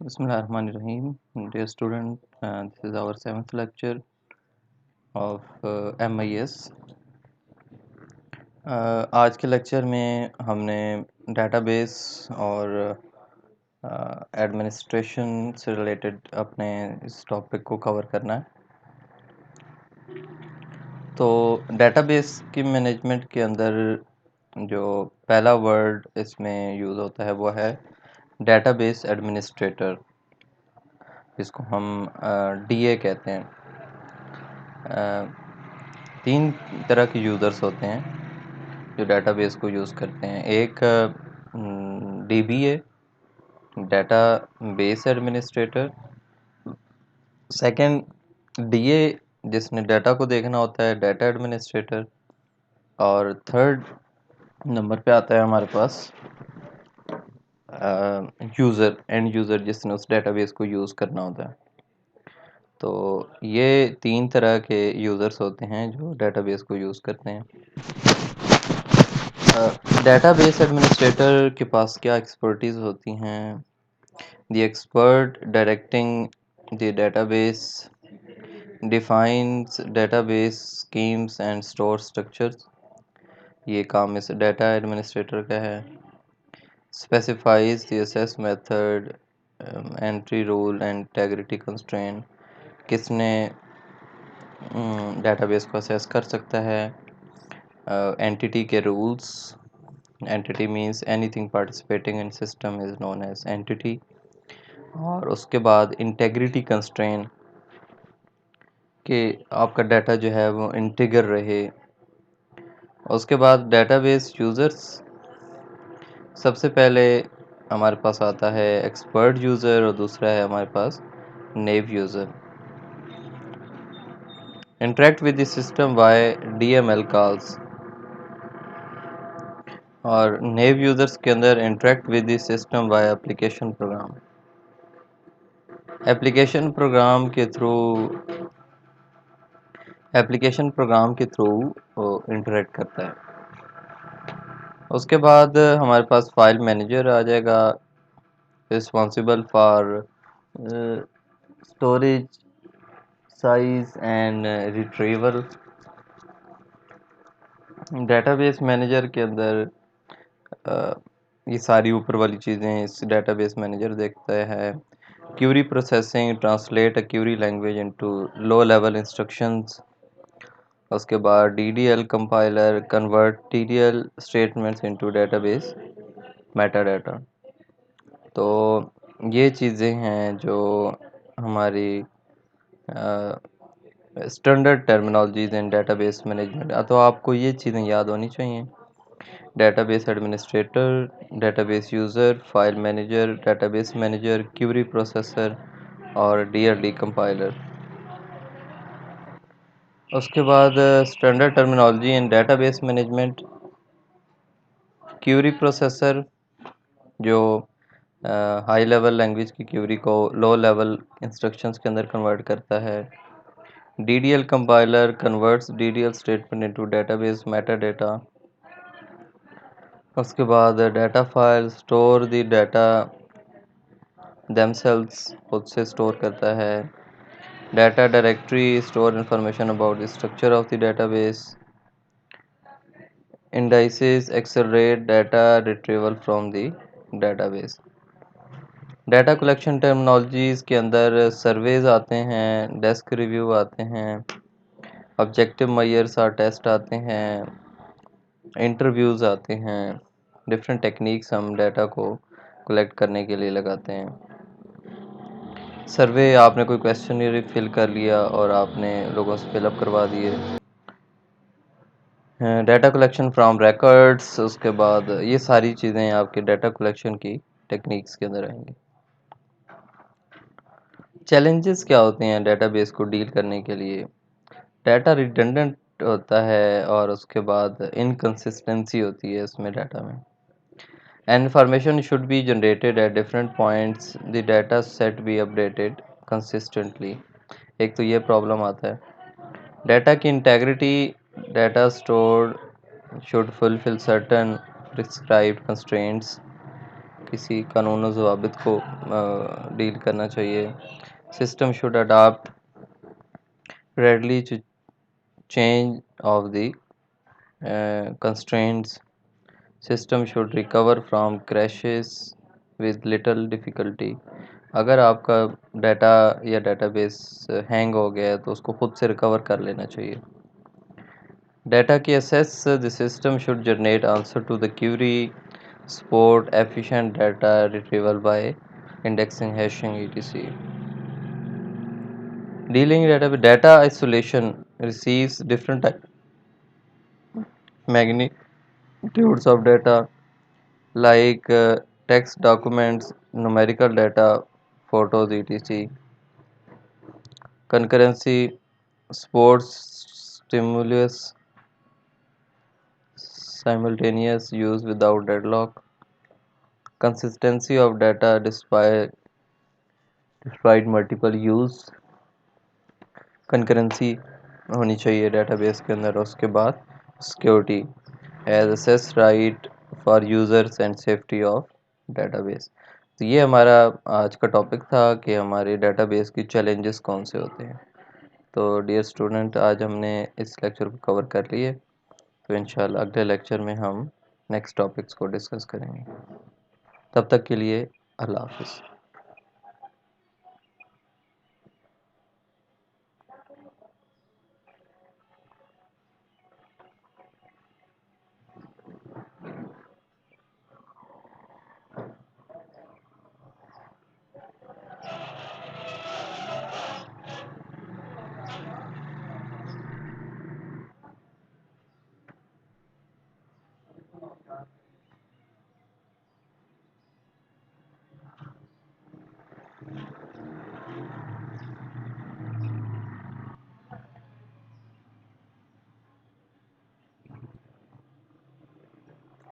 Bismillahirrahmanirrahim. Dear student, this is our 7th lecture of MIS. आज के lecture में हमने डेटाबेस और एडमिनिस्ट्रेशन से रिलेटेड अपने इस टॉपिक को कवर करना है। तो डेटाबेस की मैनेजमेंट के अंदर जो पहला वर्ड इसमें यूज़ होता है वो है डेटाबेस एडमिनिस्ट्रेटर, जिसको हम DA कहते हैं। तीन तरह के यूज़र्स होते हैं जो डेटाबेस को यूज़ करते हैं। एक DBA, data base administrator. Second DA, जिसने डाटा को देखना होता है, डाटा एडमिनिस्ट्रेटर। और थर्ड नंबर पे आता है हमारे पास एंड यूज़र, जिसने उस डेटाबेस को यूज़ करना होता है। तो ये तीन तरह के यूज़र्स होते हैं जो डेटाबेस को यूज़ करते हैं। डेटाबेस एडमिनिस्ट्रेटर के पास क्या एक्सपर्टीज़ होती हैं? The expert directing the database, defines database schemas and store structures. ये काम इस डाटा एडमिनिस्ट्रेटर का है। Specifies the access method, entry rule and integrity constraint. किसने डेटाबेस को असेस कर सकता है? एंटिटी के rules. Entity means anything participating in system is known as entity. और उसके बाद इंटेग्रिटी कंस्ट्रेंट, कि आपका डाटा जो है वो इंटीगर रहे। उसके बाद डेटाबेस यूज़र्स। सबसे पहले हमारे पास आता है एक्सपर्ट यूज़र और दूसरा है हमारे पास naive user. Interact with the system by DML calls. और नेव यूज़र्स के अंदर interact with the system by application program. Application program के थ्रू इंटरेक्ट करता है। उसके बाद हमारे पास फाइल मैनेजर आ जाएगा, responsible for storage, size and retrieval. Database manager के अंदर ये सारी ऊपर वाली चीज़ें इस डेटाबेस मैनेजर देखता है। Query processing, translate a query language into low level instructions. उसके बाद DDL compiler, convert TDL statements into database metadata. तो ये चीज़ें हैं जो हमारी standard terminologies in database management. तो आपको ये चीज़ें याद होनी चाहिए: database administrator, database user, file manager, database manager, query processor और DLD कंपाइलर। उसके बाद standard terminology in database management. Query processor जो हाई लेवल लैंग्वेज की क्यूरी को लो लेवल इंस्ट्रक्शंस के अंदर कन्वर्ट करता है। DDL compiler converts DDL statement into database metadata. उसके बाद data file store the data themselves, खुद से स्टोर करता है। Data directory store information about the structure of the database. Indices accelerate data retrieval from the database. Data collection terminologies के अंदर surveys आते हैं, डेस्क रिव्यू आते हैं, ऑब्जेक्टिव मेजर्स और टेस्ट आते हैं, इंटरव्यूज़ आते हैं। डिफरेंट टेक्निक्स हम डाटा को कलेक्ट करने के लिए लगाते हैं। सर्वे, आपने कोई क्वेश्चन फिल कर लिया और आपने लोगों से फिलअप करवा दिए। डाटा कलेक्शन फ्रॉम रिकॉर्ड्स, उसके बाद ये सारी चीज़ें आपके डाटा कलेक्शन की टेक्निक्स के अंदर आएंगी। चैलेंजेस क्या होते हैं डेटाबेस को डील करने के लिए? डाटा रिडंडेंट होता है और उसके बाद इनकंसिस्टेंसी होती है इसमें डाटा में। Information should be generated at different points, the data set be updated consistently। एक तो ये प्रॉब्लम आता है। डाटा की integrity, data stored should fulfill certain prescribed constraints। किसी कानून और ज़वाबित को डील करना चाहिए। System should adapt readily to change of the constraints. System should recover from crashes with little difficulty. अगर आपका डाटा या डेटाबेस हैंग हो गया है तो उसको खुद से रिकवर कर लेना चाहिए। डाटा की assess the system should generate answer to the query, support efficient data retrieval by indexing, hashing, etc. Dealing data isolation receives different magnitudes of data like text, documents, numerical data, photos, etc. Concurrency, sports, stimulus, simultaneous use without deadlock. Consistency of data despite multiple use. Concurrency होनी चाहिए database के अंदर। उसके बाद security as access right for users and safety of database. तो ये हमारा आज का टॉपिक था कि हमारे डेटाबेस की चैलेंजेस कौन से होते हैं। तो डियर स्टूडेंट, आज हमने इस लेक्चर को कवर कर लिए। तो इंशाल्लाह अगले लेक्चर में हम नेक्स्ट टॉपिक्स को डिस्कस करेंगे। तब तक के लिए अल्लाह हाफिज़।